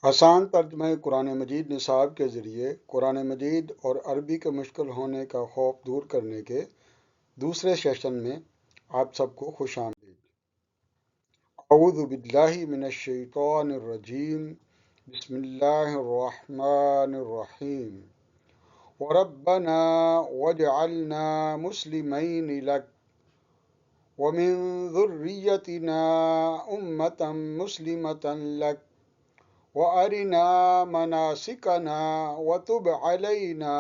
आसान तर्जमे कुरान मजीद निसाब के ज़रिए कुरान मजीद और अरबी के मुश्किल होने का खौफ दूर करने के दूसरे सेशन में आप सबको खुश आमदीद। अऊज़ु बिल्लाहि मिनश शैतानिर रजीम। बिस्मिल्लाहिर रहमानिर रहीम। वरब्बना वजअलना मुस्लिमैनि लक व मिन ज़ुर्रिय्यतिना उम्मतन मुस्लिमतन लक व अरिना मनासिकना व तुब अलैना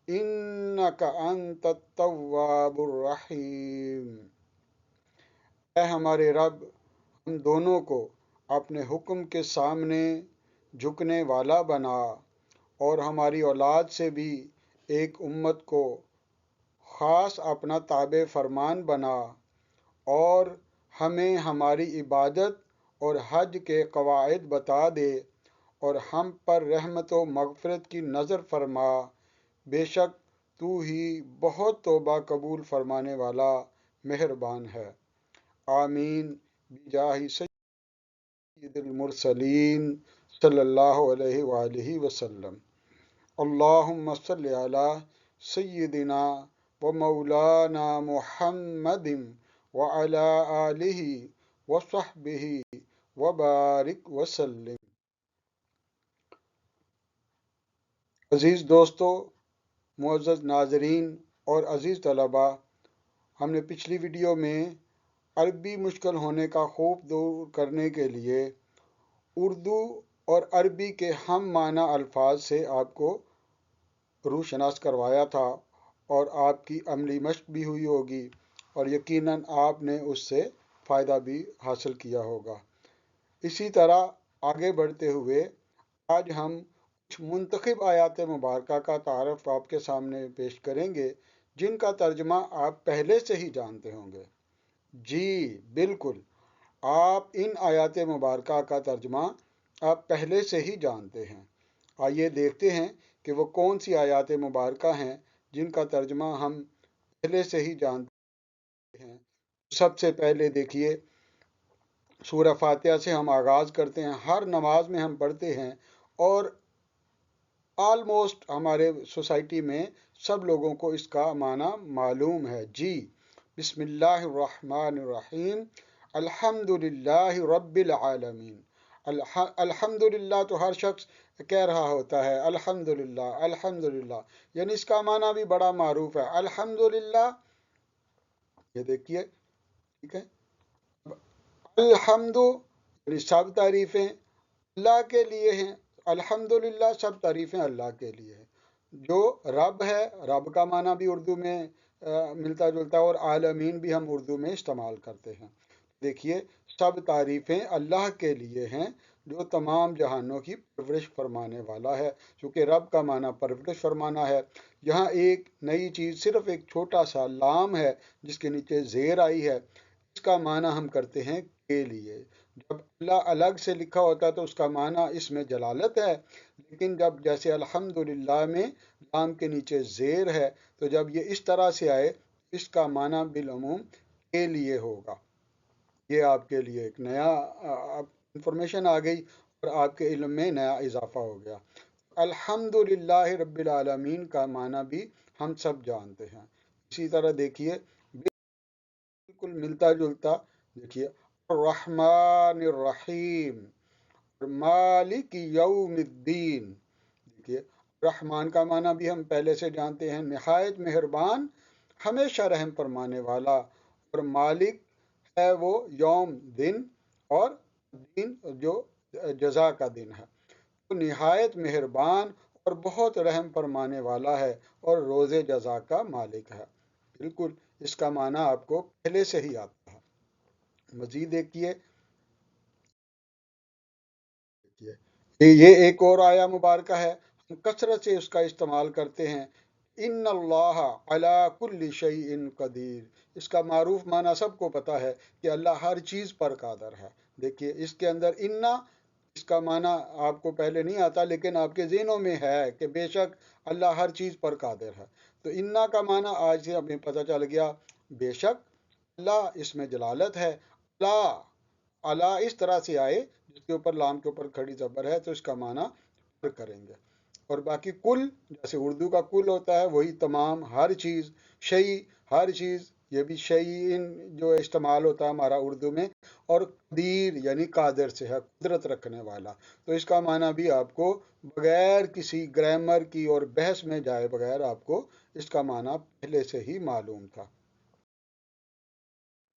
इन्नका अंतत तव्वाबुर रहीम। ऐ हमारे रब, हम दोनों को अपने हुक्म के सामने झुकने वाला बना और हमारी औलाद से भी एक उम्मत को ख़ास अपना ताबे फरमान बना और हमें हमारी इबादत और हज के कवायद बता दे और हम पर रहमत व मग़फ़िरत की नज़र फरमा। बेशक तू ही बहुत तौबा कबूल फरमाने वाला मेहरबान है। आमीन बिजाहि सय्यिदिल मुरसलीन सल्लल्लाहु अलैहि वालिहि वसल्लम। अल्लाहुम्मा सल्लि अला सय्यिदिना व मौलाना मुहम्मदिन व अला आलिहि व सहबिहि व बारिक वसल्लिम। अज़ीज़ दोस्तों, मुअज़्ज़ज़ नाज़रीन और अज़ीज़ तलबा, हमने पिछली वीडियो में अरबी मुश्किल होने का खौफ दूर करने के लिए उर्दू और अरबी के हम माना अल्फाज से आपको रूशनास करवाया था और आपकी अमली मश्क भी हुई होगी और यकीनन आपने उससे फ़ायदा भी हासिल किया होगा। इसी तरह आगे बढ़ते हुए आज हम कुछ मुंतखब आयात मुबारका का तारफ़ आपके सामने पेश करेंगे जिनका तर्जमा आप पहले से ही जानते होंगे। जी बिल्कुल, आप इन आयात मुबारका का तर्जमा आप पहले से ही जानते हैं। आइए देखते हैं कि वो कौन सी आयात मुबारका हैं जिनका तर्जमा हम पहले से ही जानते हैं। सबसे पहले देखिए, सूरह फातिहा से हम आगाज़ करते हैं। हर नमाज में हम पढ़ते हैं और ऑलमोस्ट हमारे सोसाइटी में सब लोगों को इसका माना मालूम है। जी, बिस्मिल्लाहिर्रहमानिर्रहीम। अल्हम्दुलिल्लाहि रब्बिल आलमीन। अल्हम्दुलिल्लाह तो हर शख्स कह रहा होता है, अल्हम्दुलिल्लाह अल्हम्दुलिल्लाह, यानी इसका माना भी बड़ा मारूफ है। अल्हम्दुलिल्लाह, ये देखिए, ठीक है। अल्हम्दु यानी सब तारीफ़ें अल्लाह के लिए हैं। अल्हम्दुलिल्लाह, सब तारीफ़ें अल्लाह के लिए हैं। जो रब है, रब का माना भी उर्दू में मिलता जुलता है और आलमीन भी हम उर्दू में इस्तेमाल करते हैं। देखिए, सब तारीफ़ें अल्लाह के लिए हैं जो तमाम जहानों की परवरिश फरमाने वाला है। चूँकि रब का माना परवरिश फरमाना है। यहाँ एक नई चीज़, सिर्फ एक छोटा सा लाम है जिसके नीचे ज़ेर आई है, इसका माना हम करते हैं के लिए। जब अल्लाह अलग से लिखा होता है तो उसका माना इसमें जलालत है, लेकिन जब जैसे अल्हम्दुलिल्लाह में लाम के नीचे ज़ेर है तो जब ये इस तरह से आए, इसका माना बिलअमूम के लिए होगा। ये आपके लिए एक नया इंफॉर्मेशन आ गई और आपके इल्म में नया इजाफा हो गया। अल्हम्दुलिल्लाह रब्बिल आलमीन का माना भी हम सब जानते हैं। इसी तरह देखिए, बिल्कुल मिलता जुलता, देखिए, रहमानिर रहीम, मालिक यौमिद्दीन। देखिए, रहमान का माना भी हम पहले से जानते हैं, निहायत मेहरबान, हमेशा रहम फरमाने वाला। और मालिक है वो यौम दिन, और दिन जो जजा का दिन है। तो निहायत मेहरबान और बहुत रहम फरमाने वाला है और रोज़े जजा का मालिक है। बिल्कुल, इसका माना आपको पहले से ही आता है। मजीद देखिए, ये एक और आया मुबारका है, हम कसरत से उसका इस्तेमाल करते हैं। इन्नल्लाह अला कुल्ली शैइन कदीर। इसका मारूफ माना सबको पता है कि अल्लाह हर चीज़ पर कादर है। देखिए, इसके अंदर इन्ना, इसका माना आपको पहले नहीं आता लेकिन आपके ज़हनों में है कि बेशक अल्लाह हर चीज़ पर कादिर है। तो इन्ना का माना आज से हमें पता चल गया, बेशक अल्लाह, इसमें जलालत है। अला, अला इस तरह से आए जिसके ऊपर लाम के ऊपर खड़ी ज़बर है तो इसका माना पर करेंगे। और बाकी कुल, जैसे उर्दू का कुल होता है वही तमाम, हर चीज़, शई, हर चीज़, ये भी शईन जो इस्तेमाल होता है हमारा उर्दू में। और कदीर यानी कादिर से है, कुदरत रखने वाला। तो इसका माना भी आपको बगैर किसी ग्रामर की और बहस में जाए बगैर आपको इसका माना पहले से ही मालूम था।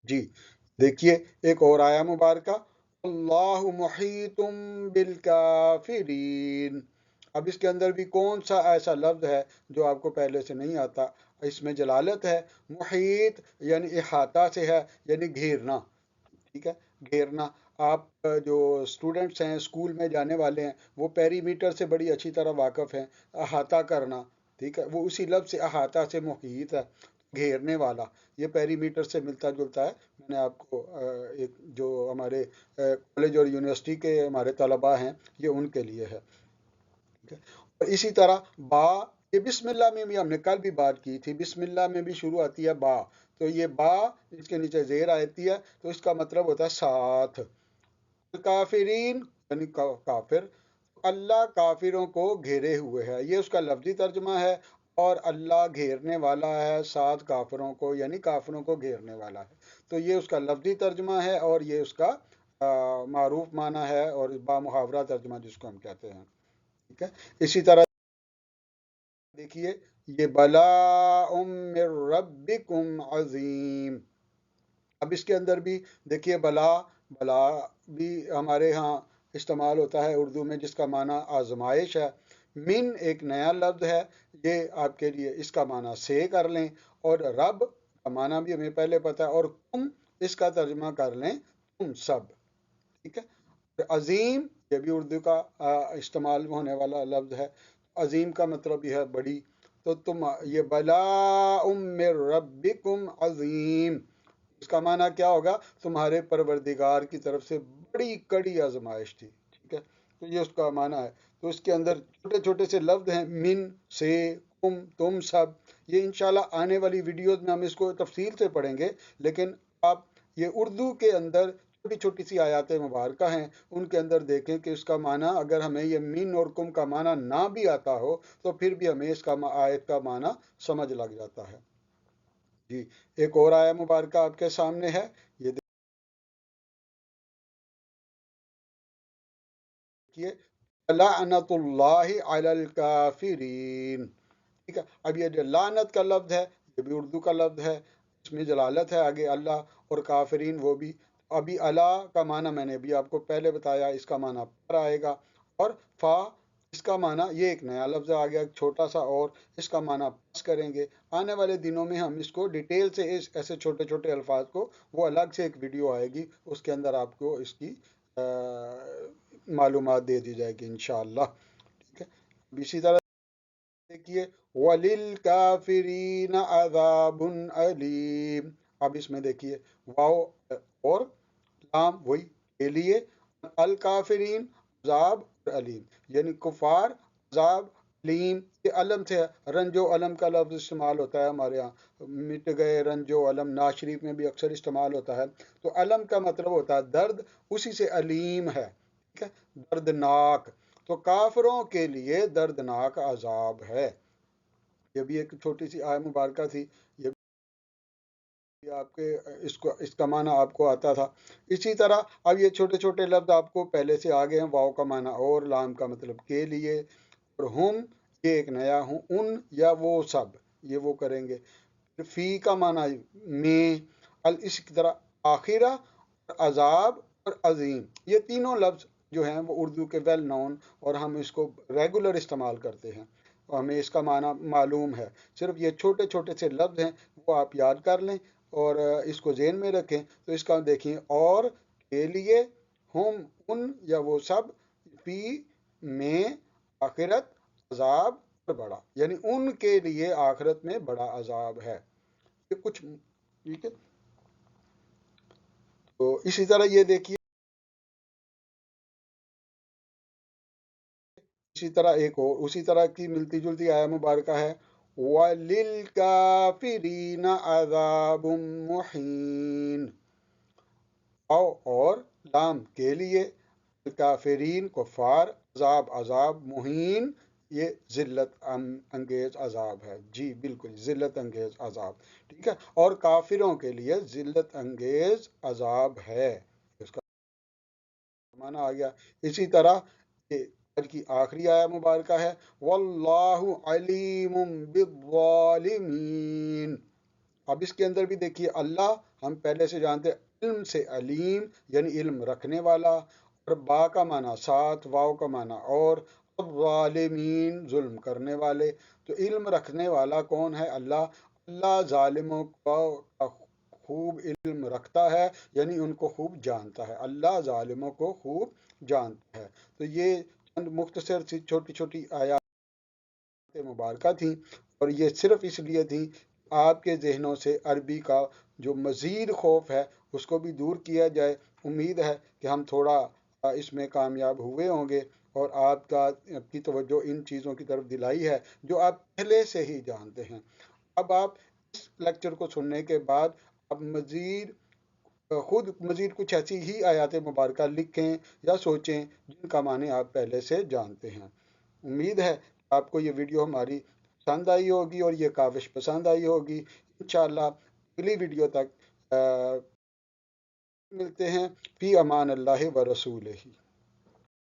जी, देखिए एक और आया मुबारका, अल्लाहु मुहीतुम बिल काफिरीन। अब इसके अंदर भी कौन सा ऐसा लफ्ज है जो आपको पहले से नहीं आता? इसमें जलालत है। मुहीत यानी इहाता से है, यानी घेरना। ठीक है, घेरना। आप जो स्टूडेंट्स हैं, स्कूल में जाने वाले हैं, वो पेरीमीटर से बड़ी अच्छी तरह वाकिफ हैं। अहाता करना, ठीक है, वो उसी लफ्ज़ से अहाता से मुहीत है, घेरने वाला। ये पेरीमीटर से मिलता जुलता है। मैंने आपको एक जो हमारे कॉलेज और यूनिवर्सिटी के हमारे तलबा हैं, ये उनके लिए है। ठीक है, और इसी तरह बा, ये बिस्मिल्लाह में भी हमने कल भी बात की थी, बिस्मिल्लाह में भी शुरू आती है बा। तो ये बा, इसके नीचे जेर आती है, तो इसका मतलब होता है साथ। काफिरीन यानी काफिर। अल्लाह काफिरों को घेरे हुए है, ये उसका लफ्जी तर्जमा है। और अल्लाह घेरने वाला है साथ काफिरों को, यानी काफिरों को घेरने वाला है। तो ये उसका लफ्जी तर्जमा है और ये उसका मारूफ माना है और बामुहावरा तर्जमा जिसको हम कहते हैं। ठीक है, इसी तरह देखिए, ये बला मिर रब्बिकुम अजीम। अब इसके अंदर भी देखिए, बला, बला भी हमारे यहाँ इस्तेमाल होता है उर्दू में, जिसका माना आजमाइश है। मिन एक नया लफ्ज़ है, ये आपके लिए इसका माना से कर लें। और रब का माना भी हमें पहले पता है। और तुम इसका तर्जमा कर लें तुम सब। ठीक है, और अजीम ये भी उर्दू का इस्तेमाल होने वाला लफ्ज़ है। अजीम का मतलब यह है बड़ी। तो तुम ये बला मिर रब्बिकुम अजीम, इसका माना क्या होगा? तुम्हारे परवरदिगार की तरफ से बड़ी कड़ी आजमाइश थी। ठीक है, तो ये उसका माना है। तो इसके अंदर छोटे छोटे से लफ्ज हैं, मिन से, तुम सब। ये इंशाल्लाह आने वाली वीडियोस में हम इसको तफसील से पढ़ेंगे। लेकिन आप ये उर्दू के अंदर छोटी छोटी सी आयात मुबारक हैं, उनके अंदर देखें कि इसका माना, अगर हमें ये मिन और कुम का माना ना भी आता हो तो फिर भी हमें इसका आयत का माना समझ लग जाता है। जी, एक और आया मुबारक आपके सामने है, ये देखिए, लानतुल्लाहि अलल काफिरीन। ठीक है, अब ये जो लानत का लफ्ज़ है, ये भी उर्दू का लफ्ज़ है, इसमें जलालत है आगे अल्लाह, और काफिरीन वो भी। अभी अला का माना मैंने भी आपको पहले बताया, इसका माना पर आएगा। और फा, इसका माना, ये एक नया लफ्ज़ आ गया, छोटा सा, और इसका माना पस करेंगे। आने वाले दिनों में हम इसको डिटेल से, इस ऐसे छोटे छोटे अल्फाज को, वो अलग से एक वीडियो आएगी, उसके अंदर आपको इसकी मालूमात दे दी जाएगी इंशाअल्लाह। ठीक है, अब इसी तरह देखिए, वलिल काफिरीन अजाबुन अलीम। अब इसमें देखिए, वाओ और लाम वही के लिए, अल काफिरीन अजाब और अलीम, यानी कुफार, अजाब, अलीम। ये अलम से है, रंजो अलम का लफ्ज़ इस्तेमाल होता है हमारे यहाँ, मिट गए रंजो अलम, नाज शरीफ में भी अक्सर इस्तेमाल होता है। तो अलम का मतलब होता है दर्द, उसी से अलीम है। ठीक है, दर्दनाक। तो काफिरों के लिए दर्दनाक अजाब है। ये भी एक छोटी सी आय मुबारका थी। ये भी आपके इसको, इसका माना आपको आता था। इसी तरह अब ये छोटे छोटे लफ्ज आपको पहले से आ गए हैं, वाव का माना और, लाम का मतलब के लिए, और हम, ये एक नया हूँ, उन या वो सब, ये वो करेंगे। फिर फी का माना में, अल इसी तरह आखिरा और अजाब और अजीम, ये तीनों लफ्ज जो हैं वो उर्दू के वेल नोन, और हम इसको रेगुलर इस्तेमाल करते हैं और हमें इसका माना मालूम है। सिर्फ ये छोटे छोटे से लफ्ज हैं, वो आप याद कर लें और इसको जेहन में रखें। तो इसका देखें, और के लिए, हम उन या वो सब, फी में, आखिरत, अजाब और बड़ा, यानी उनके लिए आखिरत में बड़ा अजाब है। ये कुछ, ठीक है। तो इसी तरह ये देखिए, इसी तरह एक और उसी तरह की मिलती जुलती आया मुबारक है, वलिल काफिरीन अज़ाबुम मुहीन। और लाम के लिए, काफिरीन कुफार, अजाब अजाब, मुहीन ये जिल्लत अंगेज अजाब है। जी बिल्कुल, जिल्लत अंगेज अजाब, ठीक है। और काफिरों के लिए जिल्लत अंगेज अजाब है, इसका माना आ गया। इसी तरह ये आज की आखिरी आया मुबारका है, वल्लाहु अलीमुम बिज़्ज़ालिमीन। अब इसके अंदर भी देखिए, अल्लाह हम पहले से जानते हैं, इल्म से अलीम यानी इल्म रखने वाला, और बा का माना साथ, वाव का माना और, ज़ालिमीन जुल्म करने वाले। तो इल्म रखने वाला कौन है? अल्लाह। अल्लाह जालिमों का खूब इल्म रखता है, यानी उनको खूब जानता है। अल्लाह जालिमों को खूब जानता है। तो ये चंद मुख्तसर सी छोटी छोटी आयत मुबारक थी, और ये सिर्फ इसलिए थी आपके जहनों से अरबी का जो मज़ीद खौफ है उसको भी दूर किया जाए। उम्मीद है कि हम थोड़ा इसमें कामयाब हुए होंगे, और आपकी तवज्जो इन चीज़ों की तरफ दिलाई है जो आप पहले से ही जानते हैं। अब आप इस लेक्चर को सुनने के बाद अब मज़ीद खुद मज़ीद कुछ ऐसी ही आयात मुबारक लिखें या सोचें जिनका माने आप पहले से जानते हैं। उम्मीद है आपको ये वीडियो हमारी पसंद आई होगी और ये काविश पसंद आई होगी। इंशाअल्लाह अगली वीडियो तक मिलते हैं। फी अमान अल्लाह व रसूलिही।